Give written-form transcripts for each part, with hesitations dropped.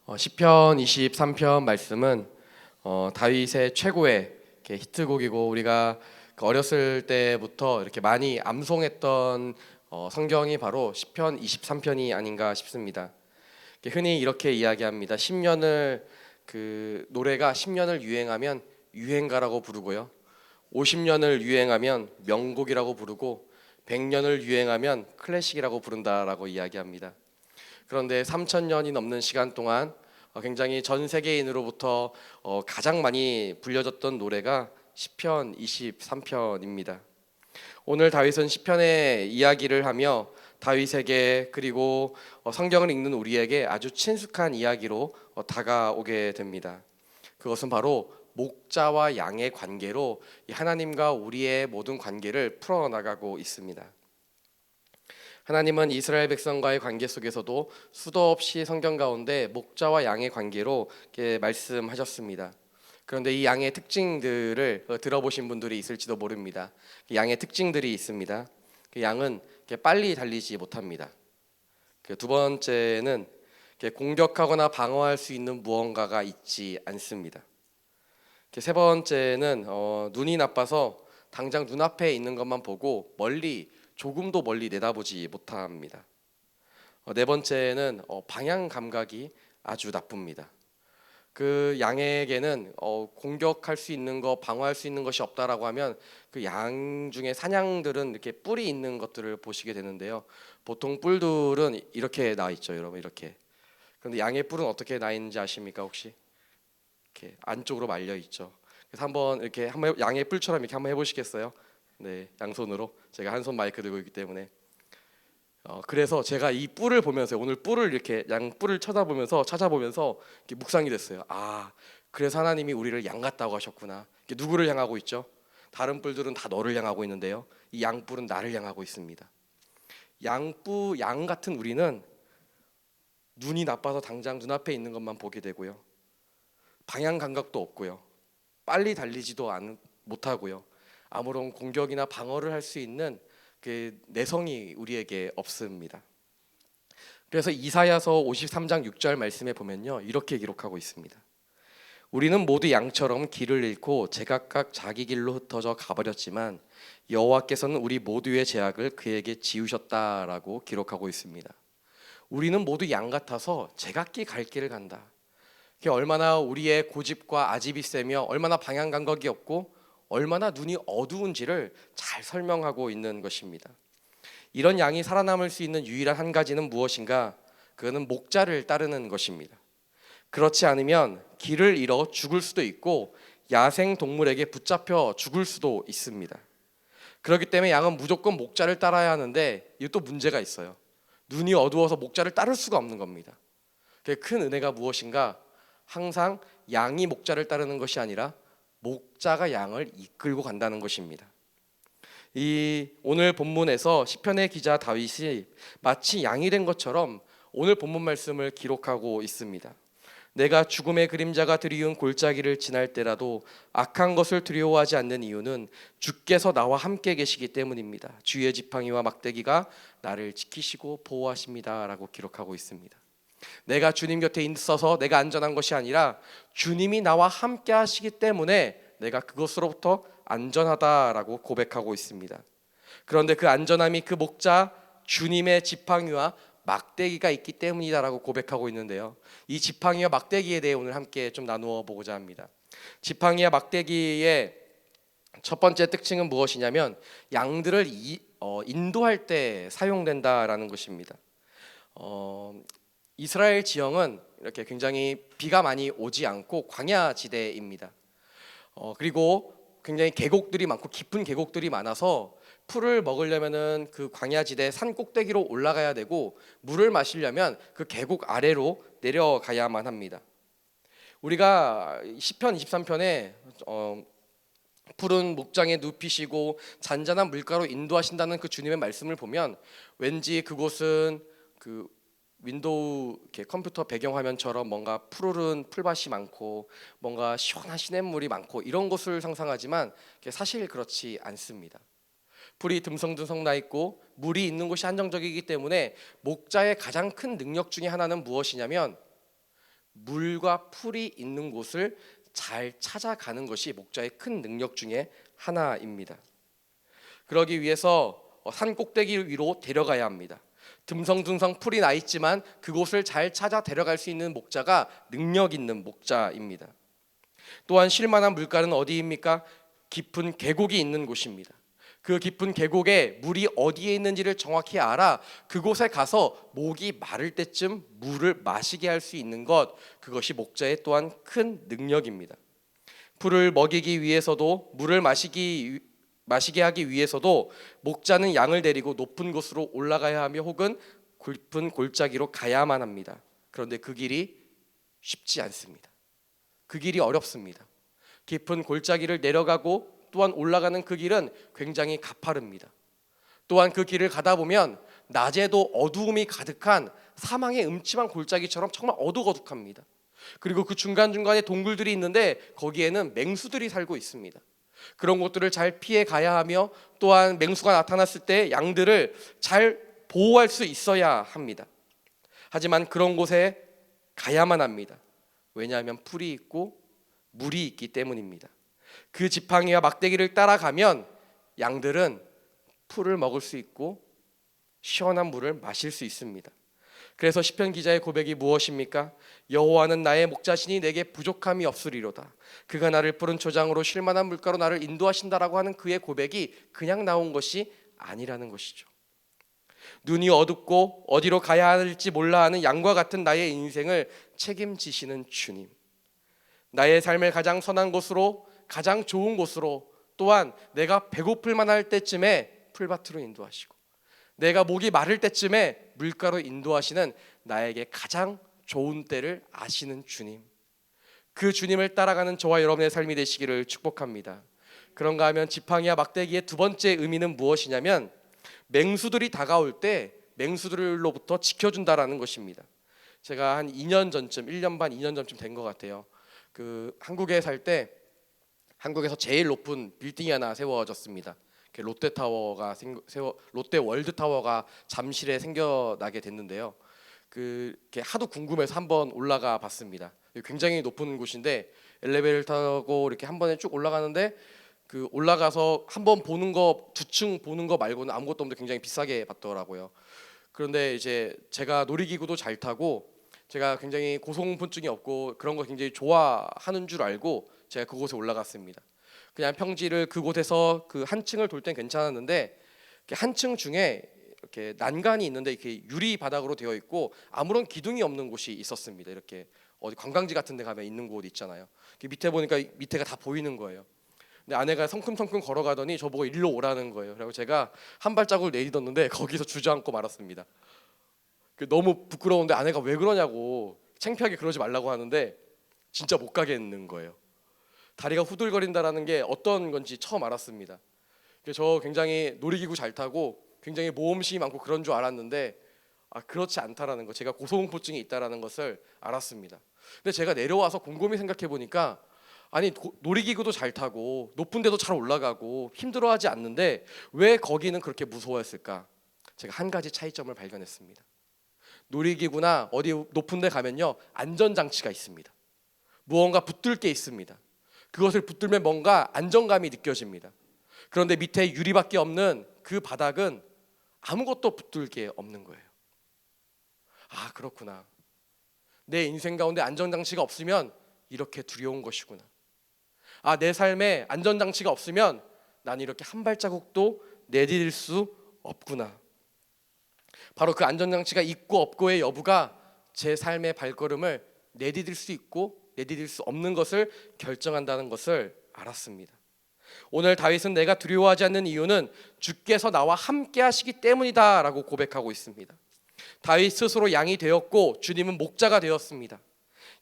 시편 23편 말씀은 다윗의 최고의 이렇게 히트곡이고 우리가 그 어렸을 때부터 이렇게 많이 암송했던 성경이 바로 시편 23편이 아닌가 싶습니다. 흔히 이렇게 이야기합니다. 10년을 그 노래가 10년을 유행하면 유행가라고 부르고요. 50년을 유행하면 명곡이라고 부르고 100년을 유행하면 클래식이라고 부른다라고 이야기합니다. 그런데 3,000년이 넘는 시간 동안 굉장히 전 세계인으로부터 가장 많이 불려졌던 노래가 시편 23편입니다. 오늘 다윗은 시편의 이야기를 하며 다윗에게 그리고 성경을 읽는 우리에게 아주 친숙한 이야기로 다가오게 됩니다. 그것은 바로 목자와 양의 관계로 하나님과 우리의 모든 관계를 풀어나가고 있습니다. 하나님은 이스라엘 백성과의 관계 속에서도 수도 없이 성경 가운데 목자와 양의 관계로 이렇게 말씀하셨습니다. 그런데 이 양의 특징들을 들어보신 분들이 있을지도 모릅니다. 양의 특징들이 있습니다. 그 양은 빨리 달리지 못합니다. 두 번째는 공격하거나 방어할 수 있는 무언가가 있지 않습니다. 세 번째는 눈이 나빠서 당장 눈앞에 있는 것만 보고 조금도 멀리 내다보지 못합니다. 네 번째는 방향 감각이 아주 나쁩니다. 그 양에게는 공격할 수 있는 것, 방어할 수 있는 것이 없다라고 하면 그 양 중에 사냥들은 이렇게 뿔이 있는 것들을 보시게 되는데요. 보통 뿔들은 이렇게 나 있죠, 여러분 이렇게. 그런데 양의 뿔은 어떻게 나 있는지 아십니까 혹시? 이렇게 안쪽으로 말려 있죠. 그래서 한번 양의 뿔처럼 이렇게 한번 해보시겠어요? 네, 양손으로. 제가 한 손 마이크 들고 있기 때문에. 그래서 제가 이 뿔을 보면서 오늘 뿔을 이렇게 양 뿔을 찾아보면서 이렇게 묵상이 됐어요. 그래서 하나님이 우리를 양 같다고 하셨구나. 누구를 향하고 있죠? 다른 뿔들은 다 너를 향하고 있는데요. 이 양 뿔은 나를 향하고 있습니다. 양 같은 우리는 눈이 나빠서 당장 눈앞에 있는 것만 보게 되고요. 방향 감각도 없고요. 빨리 달리지도 못하고요. 아무런 공격이나 방어를 할 수 있는 그 내성이 우리에게 없습니다. 그래서 이사야서 53장 6절 말씀에 보면요, 이렇게 기록하고 있습니다. 우리는 모두 양처럼 길을 잃고 제각각 자기 길로 흩어져 가버렸지만 여호와께서는 우리 모두의 죄악을 그에게 지우셨다라고 기록하고 있습니다. 우리는 모두 양 같아서 제각기 갈 길을 간다. 그게 얼마나 우리의 고집과 아집이 세며 얼마나 방향 감각이 없고 얼마나 눈이 어두운지를 잘 설명하고 있는 것입니다. 이런 양이 살아남을 수 있는 유일한 한 가지는 무엇인가? 그거는 목자를 따르는 것입니다. 그렇지 않으면 길을 잃어 죽을 수도 있고 야생 동물에게 붙잡혀 죽을 수도 있습니다. 그렇기 때문에 양은 무조건 목자를 따라야 하는데 이것도 문제가 있어요. 눈이 어두워서 목자를 따를 수가 없는 겁니다. 큰 은혜가 무엇인가? 항상 양이 목자를 따르는 것이 아니라 목자가 양을 이끌고 간다는 것입니다. 이 오늘 본문에서 시편의 기자 다윗이 마치 양이 된 것처럼 오늘 본문 말씀을 기록하고 있습니다. 내가 죽음의 그림자가 드리운 골짜기를 지날 때라도 악한 것을 두려워하지 않는 이유는 주께서 나와 함께 계시기 때문입니다. 주의 지팡이와 막대기가 나를 지키시고 보호하십니다 라고 기록하고 있습니다. 내가 주님 곁에 있어서 내가 안전한 것이 아니라 주님이 나와 함께 하시기 때문에 내가 그것으로부터 안전하다라고 고백하고 있습니다. 그런데 그 안전함이 그 목자 주님의 지팡이와 막대기가 있기 때문이다라고 고백하고 있는데요. 이 지팡이와 막대기에 대해 오늘 함께 좀 나누어 보고자 합니다. 지팡이와 막대기의 첫 번째 특징은 무엇이냐면 양들을 인도할 때 사용된다라는 것입니다. 이스라엘 지형은 이렇게 굉장히 비가 많이 오지 않고 광야 지대입니다. 그리고 굉장히 계곡들이 많고 깊은 계곡들이 많아서 풀을 먹으려면은 그 광야지대 산 꼭대기로 올라가야 되고 물을 마시려면 그 계곡 아래로 내려가야만 합니다. 우리가 시편 23편에 푸른 목장에 눕히시고 잔잔한 물가로 인도하신다는 그 주님의 말씀을 보면 왠지 그곳은 그 윈도우 컴퓨터 배경화면처럼 뭔가 푸르른 풀밭이 많고 뭔가 시원한 시냇물이 많고 이런 곳을 상상하지만 사실 그렇지 않습니다. 풀이 듬성듬성 나 있고 물이 있는 곳이 한정적이기 때문에 목자의 가장 큰 능력 중에 하나는 무엇이냐면 물과 풀이 있는 곳을 잘 찾아가는 것이 목자의 큰 능력 중에 하나입니다. 그러기 위해서 산 꼭대기 위로 데려가야 합니다. 듬성듬성 풀이 나 있지만 그곳을 잘 찾아 데려갈 수 있는 목자가 능력 있는 목자입니다. 또한 쉴 만한 물가는 어디입니까? 깊은 계곡이 있는 곳입니다. 그 깊은 계곡에 물이 어디에 있는지를 정확히 알아 그곳에 가서 목이 마를 때쯤 물을 마시게 할 수 있는 것, 그것이 목자의 또한 큰 능력입니다. 풀을 먹이기 위해서도 물을 마시게 하기 위해서도 목자는 양을 데리고 높은 곳으로 올라가야 하며 혹은 깊은 골짜기로 가야만 합니다. 그런데 그 길이 쉽지 않습니다. 그 길이 어렵습니다. 깊은 골짜기를 내려가고 또한 올라가는 그 길은 굉장히 가파릅니다. 또한 그 길을 가다 보면 낮에도 어두움이 가득한 사망의 음침한 골짜기처럼 정말 어둑어둑합니다. 그리고 그 중간중간에 동굴들이 있는데 거기에는 맹수들이 살고 있습니다. 그런 곳들을 잘 피해 가야 하며 또한 맹수가 나타났을 때 양들을 잘 보호할 수 있어야 합니다. 하지만 그런 곳에 가야만 합니다. 왜냐하면 풀이 있고 물이 있기 때문입니다. 그 지팡이와 막대기를 따라가면 양들은 풀을 먹을 수 있고 시원한 물을 마실 수 있습니다. 그래서 시편 기자의 고백이 무엇입니까? 여호와는 나의 목자시니 내게 부족함이 없으리로다. 그가 나를 푸른 초장으로 쉴 만한 물가로 나를 인도하신다라고 하는 그의 고백이 그냥 나온 것이 아니라는 것이죠. 눈이 어둡고 어디로 가야 할지 몰라 하는 양과 같은 나의 인생을 책임지시는 주님, 나의 삶을 가장 선한 곳으로, 가장 좋은 곳으로, 또한 내가 배고플 만할 때쯤에 풀밭으로 인도하시고 내가 목이 마를 때쯤에 물가로 인도하시는 나에게 가장 좋은 때를 아시는 주님, 그 주님을 따라가는 저와 여러분의 삶이 되시기를 축복합니다. 그런가 하면 지팡이와 막대기의 두 번째 의미는 무엇이냐면 맹수들이 다가올 때 맹수들로부터 지켜준다라는 것입니다. 제가 한 2년 전쯤, 1년 반, 2년 전쯤 된 것 같아요. 그 한국에 살 때 한국에서 제일 높은 빌딩이 하나 세워졌습니다. 롯데 월드 타워가 잠실에 생겨나게 됐는데요. 그게 하도 궁금해서 한번 올라가 봤습니다. 굉장히 높은 곳인데 엘리베이터를 타고 이렇게 한 번에 쭉 올라가는데 그 올라가서 한번 보는 거, 두 층 보는 거 말고는 아무것도 없는데 굉장히 비싸게 받더라고요. 그런데 이제 제가 놀이기구도 잘 타고 제가 굉장히 고소공포증이 없고 그런 거 굉장히 좋아하는 줄 알고 제가 그곳에 올라갔습니다. 그냥 평지를 그곳에서 그 한 층을 돌 땐 괜찮았는데 한 층 중에 이렇게 난간이 있는데 이렇게 유리 바닥으로 되어 있고 아무런 기둥이 없는 곳이 있었습니다. 이렇게 어디 관광지 같은 데 가면 있는 곳 있잖아요. 밑에 보니까 밑에가 다 보이는 거예요. 근데 아내가 성큼성큼 걸어가더니 저보고 일로 오라는 거예요. 그리고 제가 한 발자국을 내딛었는데 거기서 주저앉고 말았습니다. 너무 부끄러운데 아내가 왜 그러냐고, 창피하게 그러지 말라고 하는데 진짜 못 가겠는 거예요. 다리가 후들거린다라는 게 어떤 건지 처음 알았습니다. 저 굉장히 놀이기구 잘 타고 굉장히 모험심이 많고 그런 줄 알았는데 그렇지 않다라는 거, 제가 고소공포증이 있다라는 것을 알았습니다. 근데 제가 내려와서 곰곰이 생각해 보니까 아니 놀이기구도 잘 타고 높은 데도 잘 올라가고 힘들어하지 않는데 왜 거기는 그렇게 무서워했을까? 제가 한 가지 차이점을 발견했습니다. 놀이기구나 어디 높은 데 가면요 안전장치가 있습니다. 무언가 붙들 게 있습니다. 그것을 붙들면 뭔가 안정감이 느껴집니다. 그런데 밑에 유리밖에 없는 그 바닥은 아무것도 붙들 게 없는 거예요. 그렇구나. 내 인생 가운데 안전장치가 없으면 이렇게 두려운 것이구나. 내 삶에 안전장치가 없으면 난 이렇게 한 발자국도 내디딜 수 없구나. 바로 그 안전장치가 있고 없고의 여부가 제 삶의 발걸음을 내디딜 수 있고 내디딜 수 없는 것을 결정한다는 것을 알았습니다. 오늘 다윗은 내가 두려워하지 않는 이유는 주께서 나와 함께 하시기 때문이다 라고 고백하고 있습니다. 다윗 스스로 양이 되었고 주님은 목자가 되었습니다.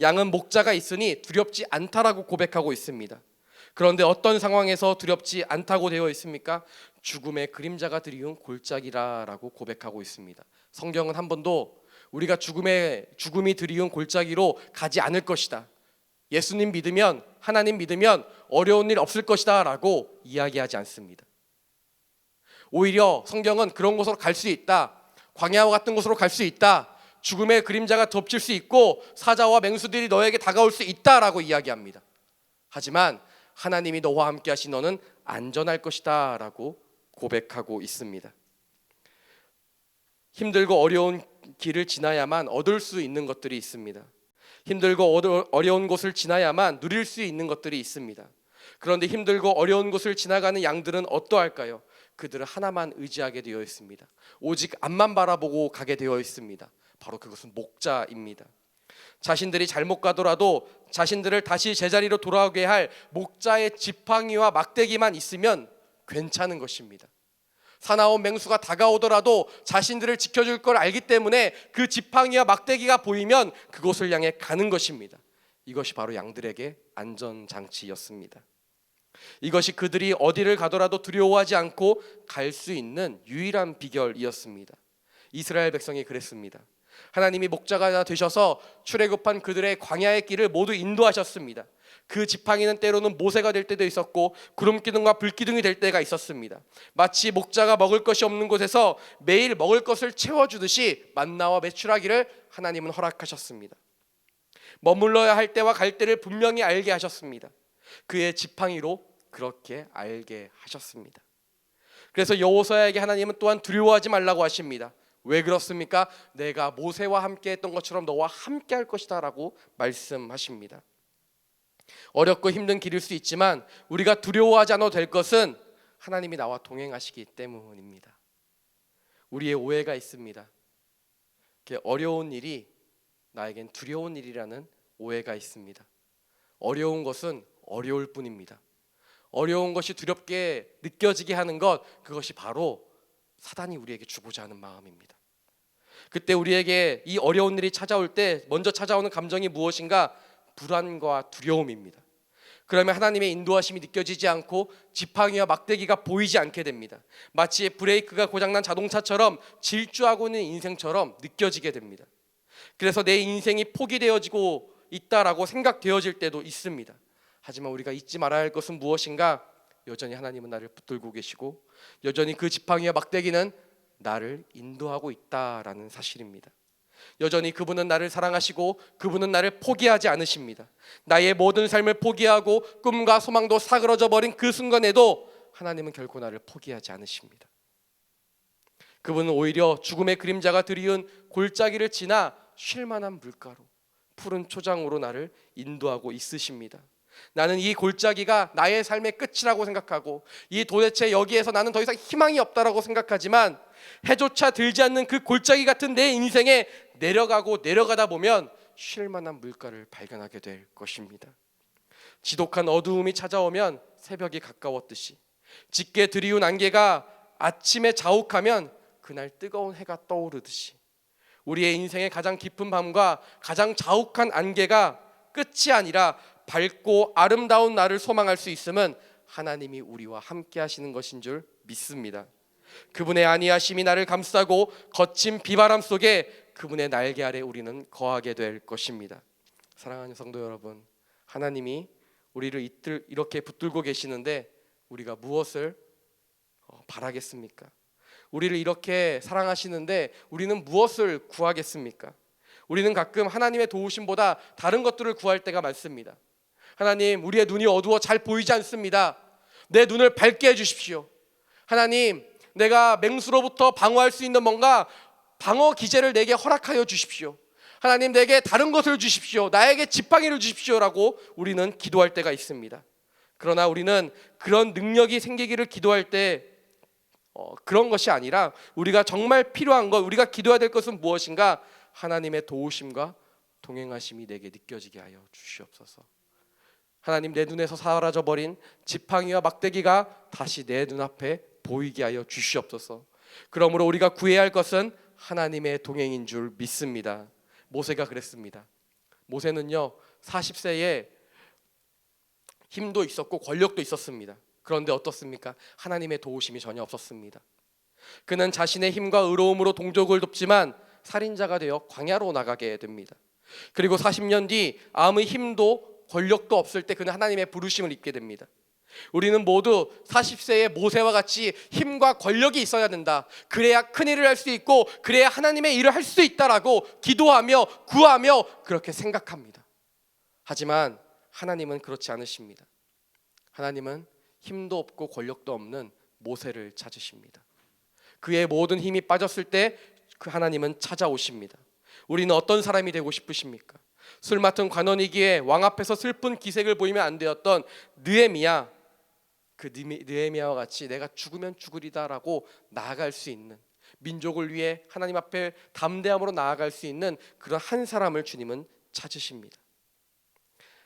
양은 목자가 있으니 두렵지 않다라고 고백하고 있습니다. 그런데 어떤 상황에서 두렵지 않다고 되어 있습니까? 죽음의 그림자가 드리운 골짜기라라고 고백하고 있습니다. 성경은 한 번도 우리가 죽음이 드리운 골짜기로 가지 않을 것이다, 예수님 믿으면, 하나님 믿으면 어려운 일 없을 것이다 라고 이야기하지 않습니다. 오히려 성경은 그런 곳으로 갈 수 있다, 광야와 같은 곳으로 갈 수 있다, 죽음의 그림자가 덮칠 수 있고 사자와 맹수들이 너에게 다가올 수 있다라고 이야기합니다. 하지만 하나님이 너와 함께 하신 너는 안전할 것이다 라고 고백하고 있습니다. 힘들고 어려운 길을 지나야만 얻을 수 있는 것들이 있습니다. 힘들고 어려운 곳을 지나야만 누릴 수 있는 것들이 있습니다. 그런데 힘들고 어려운 곳을 지나가는 양들은 어떠할까요? 그들은 하나만 의지하게 되어 있습니다. 오직 앞만 바라보고 가게 되어 있습니다. 바로 그것은 목자입니다. 자신들이 잘못 가더라도 자신들을 다시 제자리로 돌아오게 할 목자의 지팡이와 막대기만 있으면 괜찮은 것입니다. 사나운 맹수가 다가오더라도 자신들을 지켜줄 걸 알기 때문에 그 지팡이와 막대기가 보이면 그곳을 향해 가는 것입니다. 이것이 바로 양들에게 안전장치였습니다. 이것이 그들이 어디를 가더라도 두려워하지 않고 갈 수 있는 유일한 비결이었습니다. 이스라엘 백성이 그랬습니다. 하나님이 목자가 되셔서 출애굽한 그들의 광야의 길을 모두 인도하셨습니다. 그 지팡이는 때로는 모세가 될 때도 있었고 구름기둥과 불기둥이 될 때가 있었습니다. 마치 목자가 먹을 것이 없는 곳에서 매일 먹을 것을 채워주듯이 만나와 메추라기를 하나님은 허락하셨습니다. 머물러야 할 때와 갈 때를 분명히 알게 하셨습니다. 그의 지팡이로 그렇게 알게 하셨습니다. 그래서 여호수아에게 하나님은 또한 두려워하지 말라고 하십니다. 왜 그렇습니까? 내가 모세와 함께 했던 것처럼 너와 함께 할 것이다 라고 말씀하십니다. 어렵고 힘든 길일 수 있지만 우리가 두려워하지 않아도 될 것은 하나님이 나와 동행하시기 때문입니다. 우리의 오해가 있습니다. 어려운 일이 나에겐 두려운 일이라는 오해가 있습니다. 어려운 것은 어려울 뿐입니다. 어려운 것이 두렵게 느껴지게 하는 것, 그것이 바로 사단이 우리에게 주고자 하는 마음입니다. 그때 우리에게 이 어려운 일이 찾아올 때 먼저 찾아오는 감정이 무엇인가? 불안과 두려움입니다. 그러면 하나님의 인도하심이 느껴지지 않고 지팡이와 막대기가 보이지 않게 됩니다. 마치 브레이크가 고장난 자동차처럼 질주하고 있는 인생처럼 느껴지게 됩니다. 그래서 내 인생이 포기되어지고 있다라고 생각되어질 때도 있습니다. 하지만 우리가 잊지 말아야 할 것은 무엇인가? 여전히 하나님은 나를 붙들고 계시고 여전히 그 지팡이와 막대기는 나를 인도하고 있다라는 사실입니다. 여전히 그분은 나를 사랑하시고 그분은 나를 포기하지 않으십니다. 나의 모든 삶을 포기하고 꿈과 소망도 사그러져 버린 그 순간에도 하나님은 결코 나를 포기하지 않으십니다. 그분은 오히려 죽음의 그림자가 드리운 골짜기를 지나 쉴만한 물가로 푸른 초장으로 나를 인도하고 있으십니다. 나는 이 골짜기가 나의 삶의 끝이라고 생각하고 이 도대체 여기에서 나는 더 이상 희망이 없다라고 생각하지만 해조차 들지 않는 그 골짜기 같은 내 인생에 내려가고 내려가다 보면 쉴만한 물가를 발견하게 될 것입니다. 지독한 어두움이 찾아오면 새벽이 가까웠듯이 짙게 드리운 안개가 아침에 자욱하면 그날 뜨거운 해가 떠오르듯이 우리의 인생의 가장 깊은 밤과 가장 자욱한 안개가 끝이 아니라 밝고 아름다운 날을 소망할 수 있음은 하나님이 우리와 함께 하시는 것인 줄 믿습니다. 그분의 안위하심이 나를 감싸고 거친 비바람 속에 그분의 날개 아래 우리는 거하게 될 것입니다. 사랑하는 성도 여러분, 하나님이 우리를 이렇게 붙들고 계시는데 우리가 무엇을 바라겠습니까? 우리를 이렇게 사랑하시는데 우리는 무엇을 구하겠습니까? 우리는 가끔 하나님의 도우심보다 다른 것들을 구할 때가 많습니다. 하나님, 우리의 눈이 어두워 잘 보이지 않습니다. 내 눈을 밝게 해주십시오. 하나님, 내가 맹수로부터 방어할 수 있는 뭔가 방어 기제를 내게 허락하여 주십시오. 하나님, 내게 다른 것을 주십시오. 나에게 지팡이를 주십시오라고 우리는 기도할 때가 있습니다. 그러나 우리는 그런 능력이 생기기를 기도할 때 그런 것이 아니라 우리가 정말 필요한 것, 우리가 기도해야 될 것은 무엇인가? 하나님의 도우심과 동행하심이 내게 느껴지게 하여 주시옵소서. 하나님, 내 눈에서 사라져버린 지팡이와 막대기가 다시 내 눈앞에 보이게 하여 주시옵소서. 그러므로 우리가 구해야 할 것은 하나님의 동행인 줄 믿습니다. 모세가 그랬습니다. 모세는요 40세에 힘도 있었고 권력도 있었습니다. 그런데 어떻습니까? 하나님의 도우심이 전혀 없었습니다. 그는 자신의 힘과 의로움으로 동족을 돕지만 살인자가 되어 광야로 나가게 됩니다. 그리고 40년 뒤 아무 힘도 권력도 없을 때 그는 하나님의 부르심을 입게 됩니다. 우리는 모두 40세의 모세와 같이 힘과 권력이 있어야 된다. 그래야 큰 일을 할 수 있고 그래야 하나님의 일을 할 수 있다라고 기도하며 구하며 그렇게 생각합니다. 하지만 하나님은 그렇지 않으십니다. 하나님은 힘도 없고 권력도 없는 모세를 찾으십니다. 그의 모든 힘이 빠졌을 때 그 하나님은 찾아오십니다. 우리는 어떤 사람이 되고 싶으십니까? 술 맡은 관원이기에 왕 앞에서 슬픈 기색을 보이면 안 되었던 느헤미야, 그 느헤미야와 같이 내가 죽으면 죽으리다라고 나아갈 수 있는, 민족을 위해 하나님 앞에 담대함으로 나아갈 수 있는 그런 한 사람을 주님은 찾으십니다.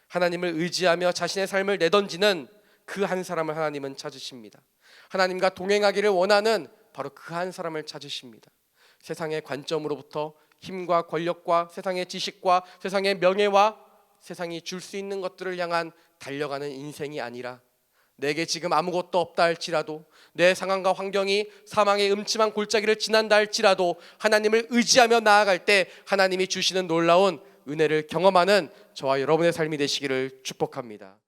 하나님을 의지하며 자신의 삶을 내던지는 그 한 사람을 하나님은 찾으십니다. 하나님과 동행하기를 원하는 바로 그 한 사람을 찾으십니다. 세상의 관점으로부터 힘과 권력과 세상의 지식과 세상의 명예와 세상이 줄 수 있는 것들을 향한 달려가는 인생이 아니라, 내게 지금 아무것도 없다 할지라도, 내 상황과 환경이 사망의 음침한 골짜기를 지난다 할지라도 하나님을 의지하며 나아갈 때 하나님이 주시는 놀라운 은혜를 경험하는 저와 여러분의 삶이 되시기를 축복합니다.